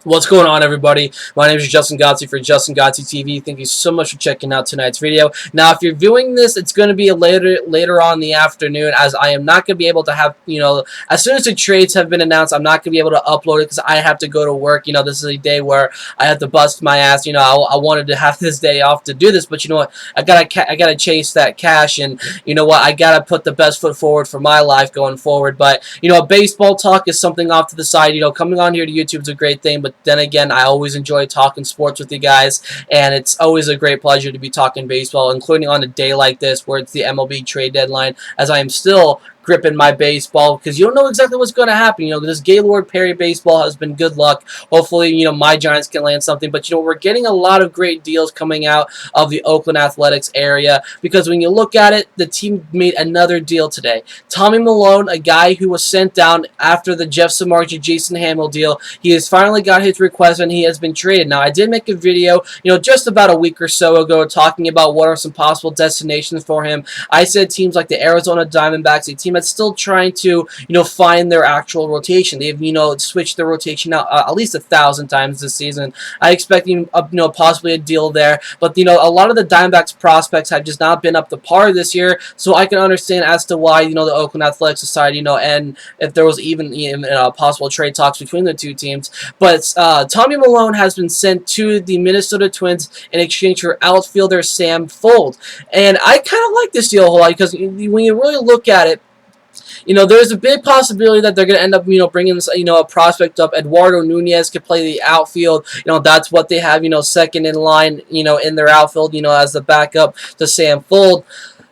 What's going on, everybody? My name is Justin Godsey for Justin Godsey TV. Thank you so much for checking out tonight's video. Now, if you're viewing this, it's going to be later on in the afternoon, as I am not going to be able to have, as soon as the trades have been announced, I'm not going to be able to upload it because I have to go to work. This is a day where I have to bust my ass. I wanted to have this day off to do this, but you know what? I gotta chase that cash, and you know what? I gotta put the best foot forward for my life going forward. But baseball talk is something off to the side. Coming on here to YouTube is a great thing, but then again, I always enjoy talking sports with you guys, and it's always a great pleasure to be talking baseball, including on a day like this where it's the MLB trade deadline, as I am still gripping my baseball because you don't know exactly what's going to happen. This Gaylord Perry baseball has been good luck. Hopefully, my Giants can land something. But, we're getting a lot of great deals coming out of the Oakland Athletics area because when you look at it, the team made another deal today. Tommy Milone, a guy who was sent down after the Jeff Samardzija, Jason Hamill deal, he has finally got his request and he has been traded. Now, I did make a video, just about a week or so ago talking about what are some possible destinations for him. I said teams like the Arizona Diamondbacks, a team that's still trying to, find their actual rotation. They've, switched their rotation out at least 1,000 times this season. I expect, possibly a deal there. But, a lot of the Diamondbacks prospects have just not been up to par this year, so I can understand as to why, the Oakland Athletics decided, and if there was even possible trade talks between the two teams. But Tommy Milone has been sent to the Minnesota Twins in exchange for outfielder Sam Fuld. And I kind of like this deal a whole lot because when you really look at it, there's a big possibility that they're going to end up, bringing, a prospect up. Eduardo Nunez could play the outfield. That's what they have, second in line, in their outfield, as the backup to Sam Fuld.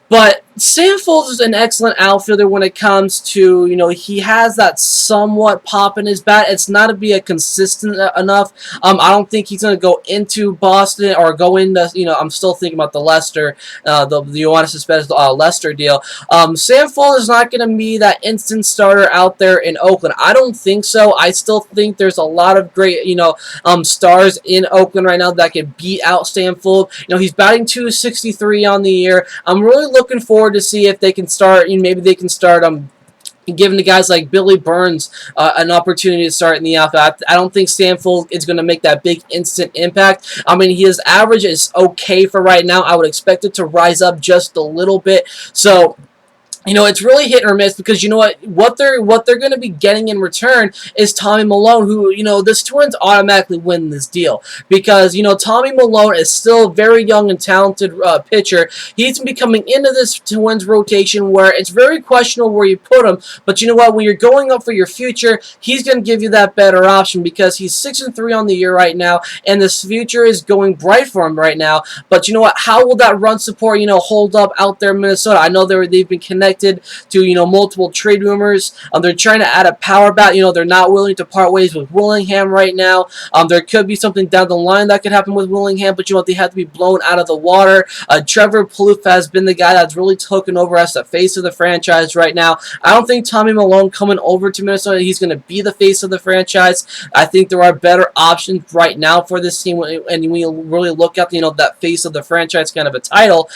But Sam Fuld is an excellent outfielder when it comes to, he has that somewhat pop in his bat. It's not to be a consistent enough. I don't think he's going to go into Boston or go into, I'm still thinking about the Lester, the Yoenis Cespedes Lester deal. Sam Fuld is not going to be that instant starter out there in Oakland. I don't think so. I still think there's a lot of great, stars in Oakland right now that can beat out Sam Fuld. He's batting .263 on the year. I'm really looking forward to see if they can start, maybe they can start giving the guys like Billy Burns an opportunity to start in the outfield. I don't think Sam Fuld is going to make that big instant impact. I mean, his average is okay for right now. I would expect it to rise up just a little bit. So it's really hit or miss because what they're going to be getting in return is Tommy Milone, who this Twins automatically win this deal because Tommy Milone is still a very young and talented pitcher. He's be coming into this Twins rotation where it's very questionable where you put him, but when you're going up for your future, he's going to give you that better option because he's 6-3 on the year right now, and this future is going bright for him right now. But how will that run support hold up out there in Minnesota? I know they've been connected to multiple trade rumors. They're trying to add a power bat. They're not willing to part ways with Willingham right now. There could be something down the line that could happen with Willingham, but they have to be blown out of the water. Trevor Plouffe has been the guy that's really taken over as the face of the franchise right now. I don't think Tommy Milone coming over to Minnesota, he's going to be the face of the franchise. I think there are better options right now for this team, and when you really look at that face of the franchise kind of a title.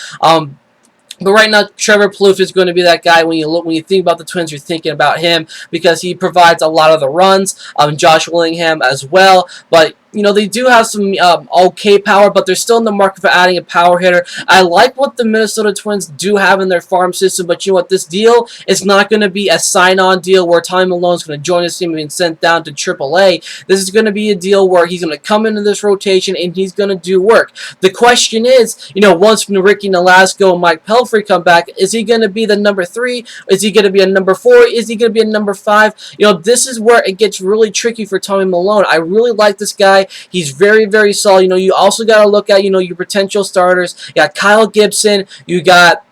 But right now, Trevor Plouffe is going to be that guy. When you think about the Twins, you're thinking about him because he provides a lot of the runs. Josh Willingham as well, but they do have some okay power, but they're still in the market for adding a power hitter. I like what the Minnesota Twins do have in their farm system, but this deal is not going to be a sign-on deal where Tommy Milone is going to join his team and be sent down to AAA. This is going to be a deal where he's going to come into this rotation and he's going to do work. The question is, once Ricky Nolasco and Mike Pelfrey come back, is he going to be the number 3? Is he going to be a number 4? Is he going to be a number 5? This is where it gets really tricky for Tommy Milone. I really like this guy. He's very, very solid. You also got to look at, your potential starters. You got Kyle Gibson. You got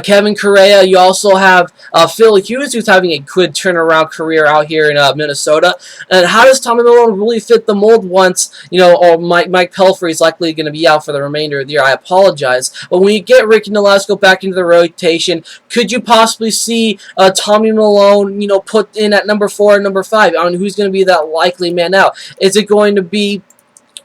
Kevin Correa. You also have Phil Hughes, who's having a good turnaround career out here in Minnesota. And how does Tommy Milone really fit the mold once, or Mike Pelfrey is likely going to be out for the remainder of the year? I apologize. But when you get Ricky Nolasco back into the rotation, could you possibly see Tommy Milone, put in at number 4 and number 5? I mean, who's going to be that likely man out? Is it going to be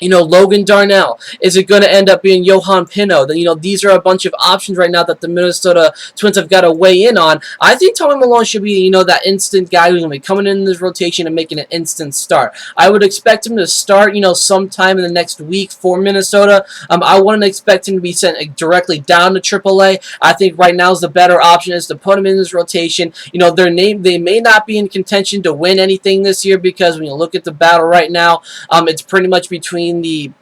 Logan Darnell? Is it going to end up being Johan Pinto? These are a bunch of options right now that the Minnesota Twins have got to weigh in on. I think Tommy Milone should be, that instant guy who's going to be coming in this rotation and making an instant start. I would expect him to start, sometime in the next week for Minnesota. I wouldn't expect him to be sent directly down to AAA. I think right now is the better option is to put him in this rotation. They may not be in contention to win anything this year because when you look at the battle right now, it's pretty much between the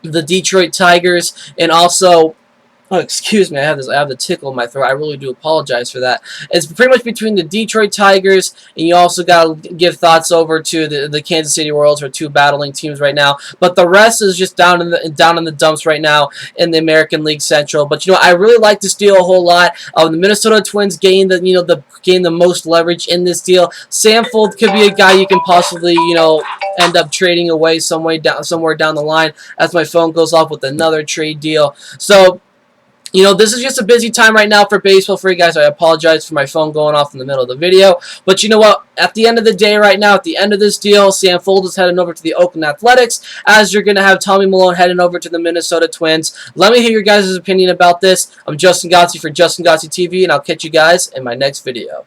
Detroit Tigers and also, oh, excuse me, I have the tickle in my throat. I really do apologize for that. It's pretty much between the Detroit Tigers, and you also got to give thoughts over to the Kansas City Royals, who are two battling teams right now. But the rest is just down in the dumps right now in the American League Central. But I really like this deal a whole lot. The Minnesota Twins gain the most leverage in this deal. Sam Fuld could be a guy you can possibly end up trading away somewhere down the line as my phone goes off with another trade deal. So this is just a busy time right now for baseball for you guys. I apologize for my phone going off in the middle of the video. But you know what? At the end of the day right now, at the end of this deal, Sam Fuld is heading over to the Oakland Athletics, as you're going to have Tommy Milone heading over to the Minnesota Twins. Let me hear your guys' opinion about this. I'm Justin Godsey for Justin Godsey TV, and I'll catch you guys in my next video.